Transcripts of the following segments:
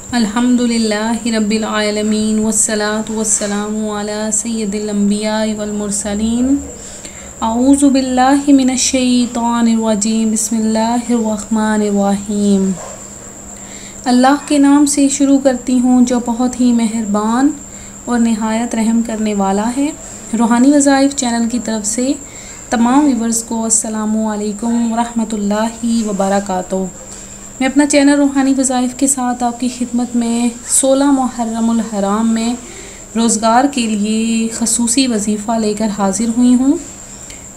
अल्हम्दुलिल्लाहि रब्बिल आलमीन वस्सलातु वस्सलामु अला सय्यिदिल अंबिया वल मुरसलीन। औज़ु बिल्लाहि मिनश शैतानिर रजीम। बिस्मिल्लाहिर रहमानिर रहीम। अल्लाह के नाम से शुरू करती हूँ जो बहुत ही मेहरबान और नहायत रहम करने वाला है। रूहानी वज़ाइफ चैनल की तरफ से तमाम व्यूवर्स को अस्सलामु अलैकुम वरहमतुल्लाहि वबरकातुहू। मैं अपना चैनल रूहानी वज़ाइफ के साथ आपकी खिदमत में 16 मुहर्रमुल हराम में रोज़गार के लिए ख़ुसूसी वजीफ़ा लेकर हाज़िर हुई हूँ।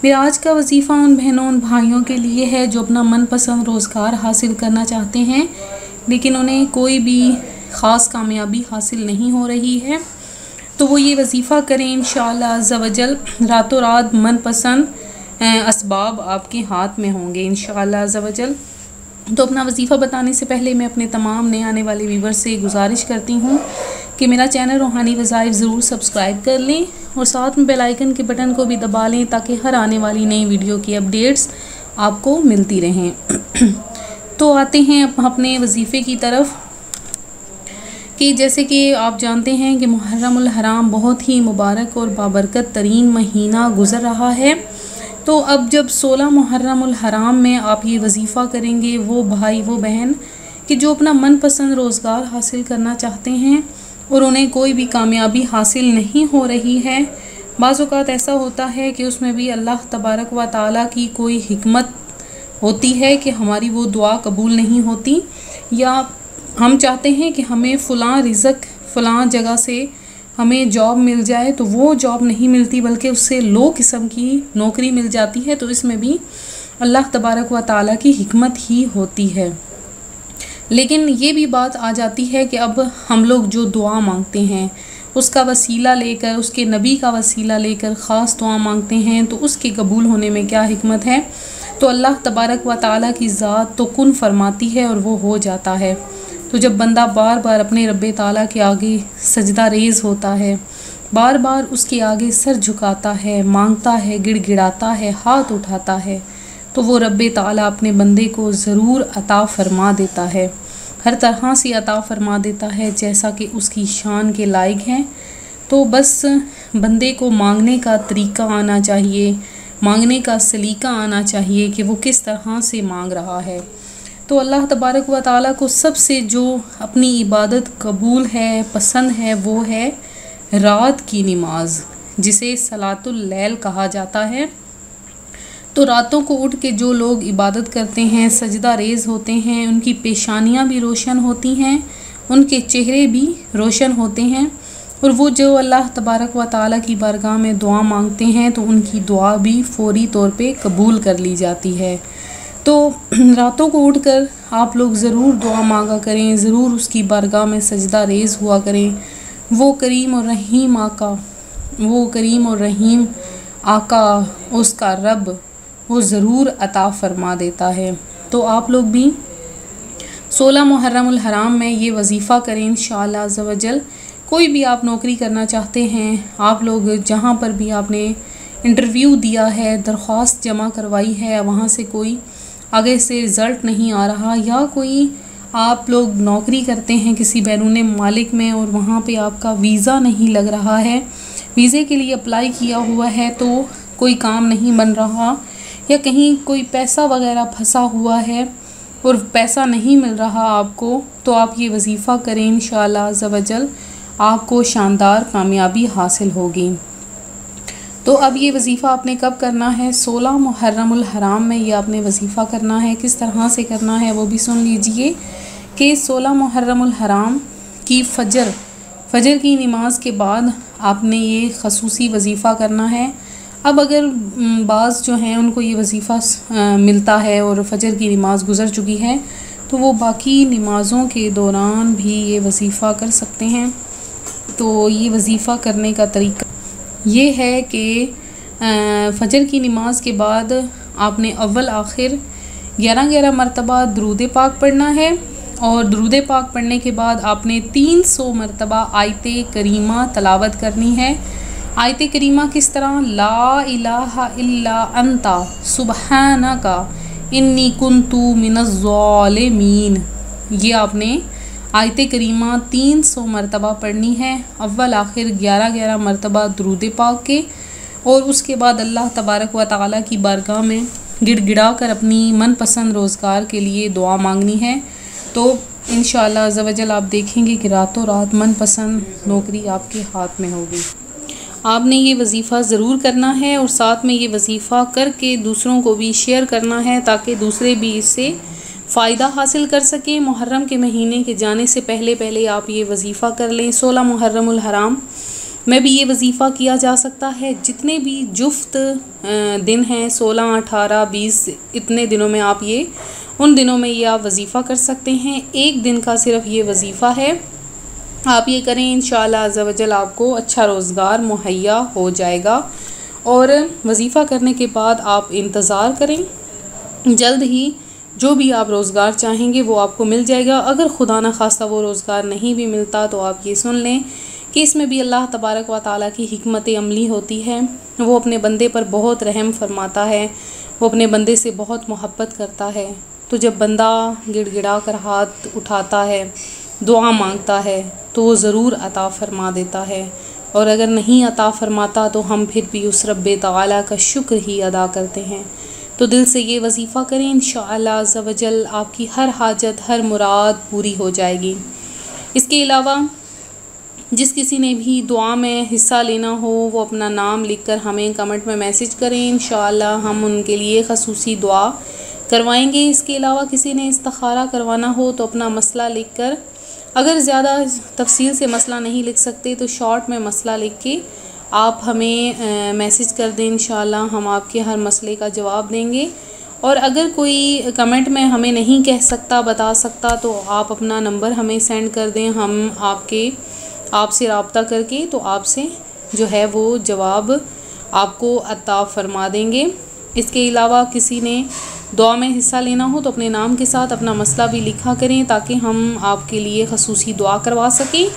मेरा आज का वजीफ़ा उन बहनों उन भाइयों के लिए है जो अपना मनपसंद रोज़गार हासिल करना चाहते हैं लेकिन उन्हें कोई भी ख़ास कामयाबी हासिल नहीं हो रही है। तो वो ये वजीफ़ा करें, इंशाअल्लाह अज़्ज़ा वजल रातों रात मनपसंद असबाब आपके हाथ में होंगे इंशाअल्लाह अज़्ज़ा वजल। तो अपना वजीफ़ा बताने से पहले मैं अपने तमाम नए आने वाले व्यूवर से गुजारिश करती हूँ कि मेरा चैनल रूहानी वज़ाइफ ज़रूर सब्सक्राइब कर लें और साथ में बेल आइकन के बटन को भी दबा लें ताकि हर आने वाली नई वीडियो की अपडेट्स आपको मिलती रहें। तो आते हैं अपने वजीफ़े की तरफ कि जैसे कि आप जानते हैं कि मुहर्रमुल हराम बहुत ही मुबारक और बाबरकत तरीन महीना गुज़र रहा है। तो अब जब 16 मुहर्रमुल हराम में आप ये वजीफ़ा करेंगे, वो भाई वो बहन कि जो अपना मनपसंद रोज़गार हासिल करना चाहते हैं और उन्हें कोई भी कामयाबी हासिल नहीं हो रही है, बाज़ औक़ात ऐसा होता है कि उसमें भी अल्लाह तबारक व तआला की कोई हिकमत होती है कि हमारी वो दुआ कबूल नहीं होती, या हम चाहते हैं कि हमें फ़लाँ रिज़्क़ फ़लाँ जगह से हमें जॉब मिल जाए तो वो जॉब नहीं मिलती बल्कि उससे लो किस्म की नौकरी मिल जाती है। तो इसमें भी अल्लाह तबारक व तआला की हिकमत ही होती है। लेकिन ये भी बात आ जाती है कि अब हम लोग जो दुआ मांगते हैं उसका वसीला लेकर, उसके नबी का वसीला लेकर ख़ास दुआ मांगते हैं तो उसके कबूल होने में क्या हिकमत है। तो अल्लाह तबारक व तआला की ज़ात तो कुन फरमाती है और वो हो जाता है। तो जब बंदा बार बार अपने रब्बे ताला के आगे सजदा रेज़ होता है, बार बार उसके आगे सर झुकाता है, मांगता है, गिड़गिड़ाता है, हाथ उठाता है, तो वो रब्बे ताला अपने बंदे को ज़रूर अता फ़रमा देता है। हर तरह से अता फ़रमा देता है जैसा कि उसकी शान के लायक हैं। तो बस बंदे को मांगने का तरीक़ा आना चाहिए, मांगने का सलीका आना चाहिए कि वो किस तरह से मांग रहा है। तो अल्लाह तबारक व तआला को सबसे जो अपनी इबादत कबूल है, पसंद है, वो है रात की नमाज, जिसे सलातुल लैल कहा जाता है। तो रातों को उठ के जो लोग इबादत करते हैं, सजदा रेज़ होते हैं, उनकी पेशानियां भी रोशन होती हैं, उनके चेहरे भी रोशन होते हैं, और वो जो अल्लाह तबारक व तआला की बारगाह में दुआ मांगते हैं तो उनकी दुआ भी फ़ौरी तौर पे कबूल कर ली जाती है। तो रातों को उठकर आप लोग ज़रूर दुआ मांगा करें, ज़रूर उसकी बारगाह में सजदा रेज़ हुआ करें। वो करीम और रहीम आका, वो करीम और रहीम आका, उसका रब वो ज़रूर अता फ़रमा देता है। तो आप लोग भी 16 मुहर्रमुल हराम में ये वजीफ़ा करें इंशाअल्लाह अज़्ज़ा वजल। कोई भी आप नौकरी करना चाहते हैं, आप लोग जहाँ पर भी आपने इंटरव्यू दिया है, दरख्वास्त जमा करवाई है, वहाँ से कोई आगे से रिज़ल्ट नहीं आ रहा, या कोई आप लोग नौकरी करते हैं किसी बैरून मालिक में और वहाँ पे आपका वीज़ा नहीं लग रहा है, वीज़े के लिए अप्लाई किया हुआ है तो कोई काम नहीं बन रहा, या कहीं कोई पैसा वगैरह फंसा हुआ है और पैसा नहीं मिल रहा आपको, तो आप ये वजीफ़ा करें इंशाअल्लाह अज़्ज़ा वजल, आपको शानदार कामयाबी हासिल होगी। तो अब ये वजीफ़ा आपने कब करना है? 16 मुहर्रमुल हराम में ये आपने वजीफ़ा करना है। किस तरह से करना है वो भी सुन लीजिए कि 16 मुहर्रमुल हराम की फ़जर की नमाज के बाद आपने ये ख़ुसूसी वजीफ़ा करना है। अब अगर बाज़ जो हैं उनको ये वजीफ़ा मिलता है और फ़जर की नमाज गुज़र चुकी है तो वो बाकी नमाज़ों के दौरान भी ये वजीफ़ा कर सकते हैं। तो ये वजीफ़ा करने का तरीका ये है कि फ़जर की नमाज के बाद आपने अव्वल आखिर 11 मरतबा दुरूद पाक पढ़ना है, और दुरूद पाक पढ़ने के बाद आपने 300 मरतबा आयते करीमा तलावत करनी है। आयते करीमा किस तरह? ला इलाहा इल्ला अंता सुबहानका इन्नी कुन्तु मिनज़ ज़ालिमीन, ये आपने आयत करीमा 300 मरतबा पढ़नी है, अव्वल आखिर 11-11 मरतबा दुरूद पाक के, और उसके बाद अल्लाह तबारक व तआला की बारगाह में गिड़गिड़ा कर अपनी मनपसंद रोज़गार के लिए दुआ मांगनी है। तो इंशाअल्लाह अज़्ज़ा वजल आप देखेंगे कि रातों रात मनपसंद नौकरी आपके हाथ में होगी। आपने ये वजीफ़ा ज़रूर करना है और साथ में ये वजीफ़ा करके दूसरों को भी शेयर करना है ताकि दूसरे भी इससे फ़ायदा हासिल कर सकें। मुहर्रम के महीने के जाने से पहले पहले आप ये वजीफ़ा कर लें। 16 मुहर्रमुल हराम में भी ये वजीफ़ा किया जा सकता है। जितने भी जुफ्त दिन हैं 16, 18, 20 इतने दिनों में आप ये उन दिनों में ये आप वजीफ़ा कर सकते हैं। एक दिन का सिर्फ ये वजीफ़ा है, आप ये करें, इंशाअल्लाह अज़्ज़ा वजल आपको अच्छा रोज़गार मुहैया हो जाएगा। और वजीफ़ा करने के बाद आप इंतज़ार करें, जल्द ही जो भी आप रोज़गार चाहेंगे वो आपको मिल जाएगा। अगर खुदा न खास्ता वो रोज़गार नहीं भी मिलता तो आप ये सुन लें कि इसमें भी अल्लाह तबारक व तआला की हिकमत अमली होती है। वो अपने बंदे पर बहुत रहम फरमाता है, वो अपने बंदे से बहुत मोहब्बत करता है। तो जब बंदा गिड़गिड़ा कर हाथ उठाता है, दुआ मांगता है, तो वो ज़रूर अता फ़रमा देता है। और अगर नहीं अता फ़रमाता तो हम फिर भी उस रब्बे तआला का शुक्र ही अदा करते हैं। तो दिल से ये वजीफ़ा करें, इंशाअल्लाह अज़्ज़ा वजल आपकी हर हाजत, हर मुराद पूरी हो जाएगी। इसके अलावा जिस किसी ने भी दुआ में हिस्सा लेना हो वो अपना नाम लिखकर हमें कमेंट में मैसेज करें, इंशाअल्लाह हम उनके लिए ख़ुसूसी दुआ करवाएंगे। इसके अलावा किसी ने इस्तिखारा करवाना हो तो अपना मसला लिखकर, अगर ज़्यादा तफसील से मसला नहीं लिख सकते तो शॉर्ट में मसला लिख के आप हमें मैसेज कर दें, इंशाअल्लाह हम आपके हर मसले का जवाब देंगे। और अगर कोई कमेंट में हमें नहीं कह सकता, बता सकता, तो आप अपना नंबर हमें सेंड कर दें, हम आपसे रब्ता करके तो आपसे जो है वो जवाब आपको अता फ़रमा देंगे। इसके अलावा किसी ने दुआ में हिस्सा लेना हो तो अपने नाम के साथ अपना मसला भी लिखा करें ताकि हम आपके लिए ख़ुसूसी दुआ करवा सकें।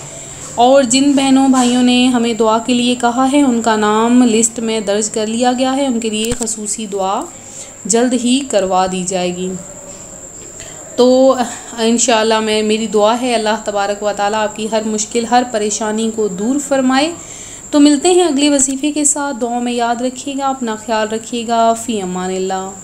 और जिन बहनों भाइयों ने हमें दुआ के लिए कहा है उनका नाम लिस्ट में दर्ज कर लिया गया है, उनके लिए ख़ुसूसी दुआ जल्द ही करवा दी जाएगी। तो इंशाअल्लाह मेरी दुआ है अल्लाह तबारक व तआला आपकी हर मुश्किल, हर परेशानी को दूर फरमाए। तो मिलते हैं अगले वजीफ़े के साथ। दुआ में याद रखिएगा, अपना ख्याल रखिएगा। फ़ी अमानिल्लाह।